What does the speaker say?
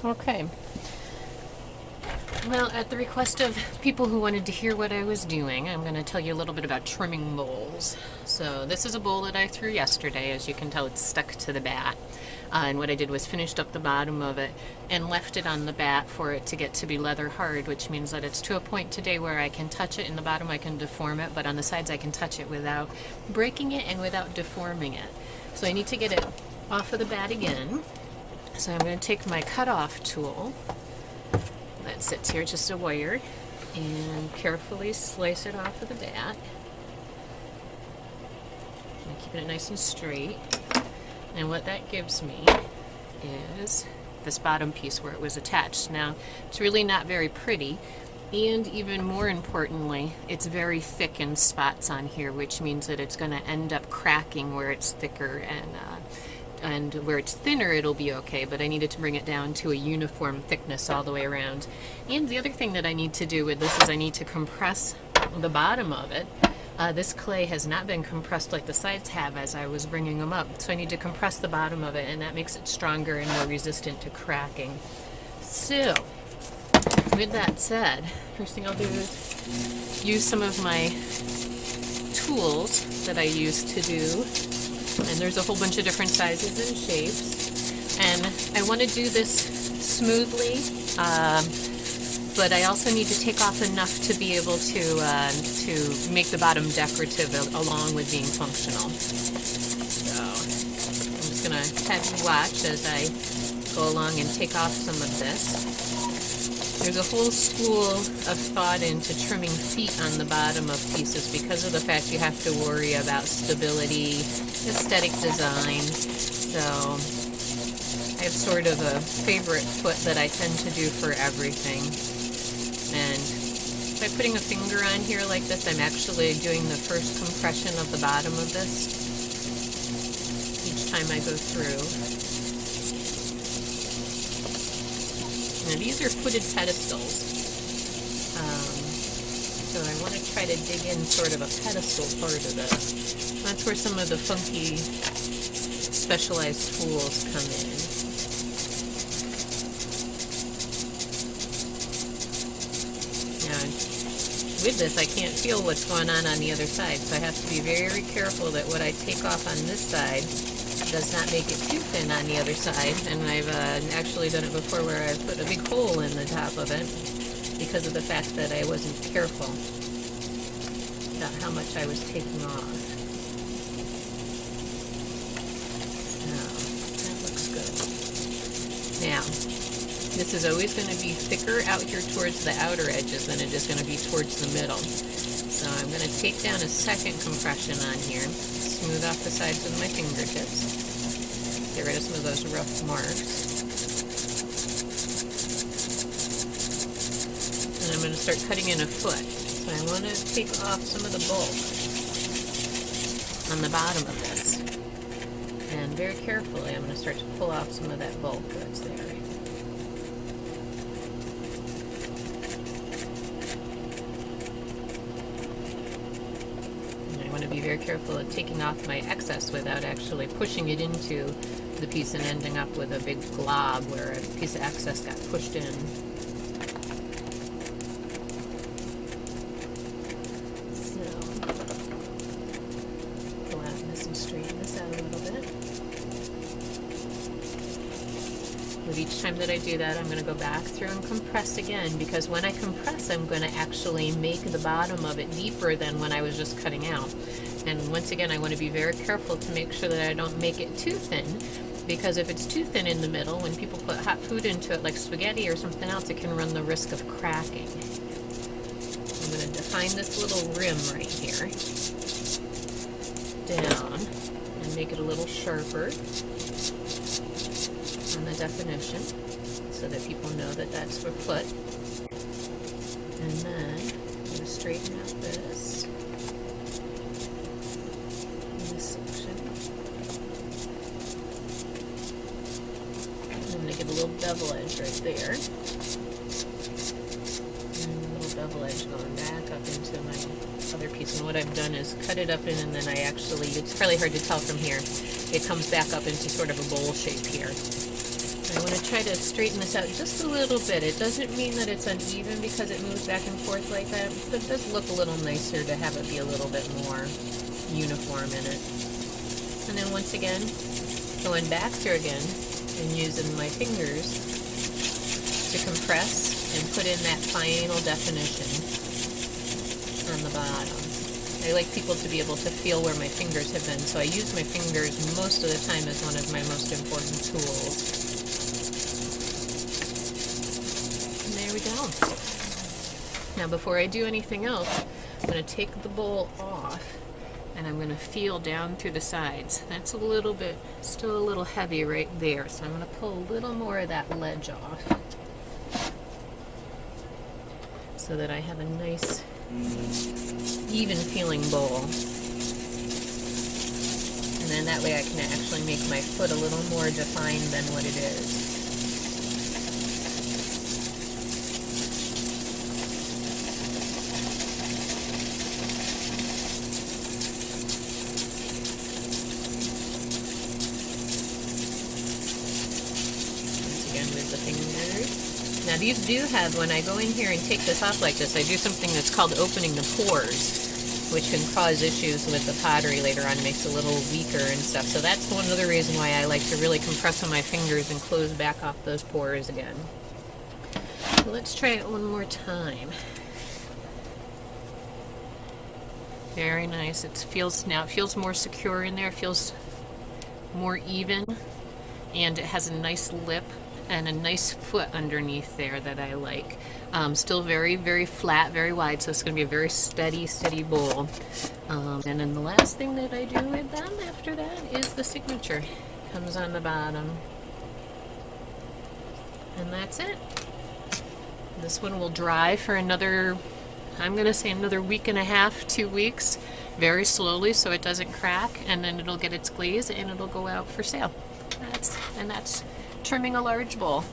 Okay. Well, at the request of people who wanted to hear what I was doing, I'm going to tell you a little bit about trimming bowls. So this is a bowl that I threw yesterday. As you can tell, it's stuck to the bat. And what I did was finished up the bottom of it and left it on the bat for it to get to be leather hard, which means that it's to a point today where I can touch it. In the bottom I can deform it, but on the sides I can touch it without breaking it and without deforming it. So I need to get it off of the bat again. So I'm going to take my cutoff tool that sits here, just a wire, and carefully slice it off of the bat. I'm keeping it nice and straight. And what that gives me is this bottom piece where it was attached. Now, it's really not very pretty, and even more importantly, it's very thick in spots on here, which means that it's going to end up cracking where it's thicker, and where it's thinner it'll be okay, but I needed to bring it down to a uniform thickness all the way around. And the other thing that I need to do with this is I need to compress the bottom of it. This clay has not been compressed like the sides have as I was bringing them up, so I need to compress the bottom of it, and that makes it stronger and more resistant to cracking. So, with that said, first thing I'll do is use some of my tools that I used to do. And there's a whole bunch of different sizes and shapes. And I want to do this smoothly, but I also need to take off enough to be able to make the bottom decorative along with being functional. So I'm just going to have you watch as I go along and take off some of this. There's a whole school of thought into trimming feet on the bottom of pieces because of the fact you have to worry about stability, aesthetic design. So I have sort of a favorite foot that I tend to do for everything. And by putting a finger on here like this, I'm actually doing the first compression of the bottom of this each time I go through. Now these are footed pedestals, so I want to try to dig in sort of a pedestal part of this. That's where some of the funky specialized tools come in. Now with this I can't feel what's going on the other side, so I have to be very careful that what I take off on this side does not make it too thin on the other side. And I've actually done it before where I've put a big hole in the top of it because of the fact that I wasn't careful about how much I was taking off. Now, that looks good. Now, this is always going to be thicker out here towards the outer edges than it is going to be towards the middle. So I'm going to take down a second compression on here, smooth off the sides with my fingertips, get rid of some of those rough marks. And I'm going to start cutting in a foot. So I want to take off some of the bulk on the bottom of this. And very carefully I'm going to start to pull off some of that bulk that's there. Be very careful at taking off my excess without actually pushing it into the piece and ending up with a big glob where a piece of excess got pushed in. So, go out and just straighten this out a little bit. With each time that I do that, I'm going to go back through and compress again, because when I compress, I'm going to actually make the bottom of it deeper than when I was just cutting out. And once again, I want to be very careful to make sure that I don't make it too thin, because if it's too thin in the middle, when people put hot food into it, like spaghetti or something else, it can run the risk of cracking. I'm going to define this little rim right here down and make it a little sharper on the definition so that people know that that's for foot. And then I'm going to straighten out this. Give a little bevel edge right there. And a little bevel edge going back up into my other piece. And what I've done is cut it up in, and then I actually, it's probably hard to tell from here, it comes back up into sort of a bowl shape here. I want to try to straighten this out just a little bit. It doesn't mean that it's uneven because it moves back and forth like that, but it does look a little nicer to have it be a little bit more uniform in it. And then once again, going back through again and using my fingers to compress and put in that final definition on the bottom. I like people to be able to feel where my fingers have been, so I use my fingers most of the time as one of my most important tools. And there we go. Now before I do anything else, I'm going to take the bowl off and I'm going to feel down through the sides. That's a little bit, still a little heavy right there, so I'm going to pull a little more of that ledge off so that I have a nice even feeling bowl. And then that way I can actually make my foot a little more defined than what it is. Once again with the fingers. Now these do have, when I go in here and take this off like this, I do something that's called opening the pores, which can cause issues with the pottery later on. It makes it a little weaker and stuff. So that's one other reason why I like to really compress on my fingers and close back off those pores again. So let's try it one more time. Very nice. It feels more secure in there. It feels more even, and it has a nice lip and a nice foot underneath there that I like. Still very, very flat, very wide, so it's going to be a very steady bowl. And then the last thing that I do with them after that is the signature. Comes on the bottom. And that's it. This one will dry for another, I'm going to say another week and a half, 2 weeks, very slowly so it doesn't crack, and then it'll get its glaze and it'll go out for sale. That's trimming a large bowl.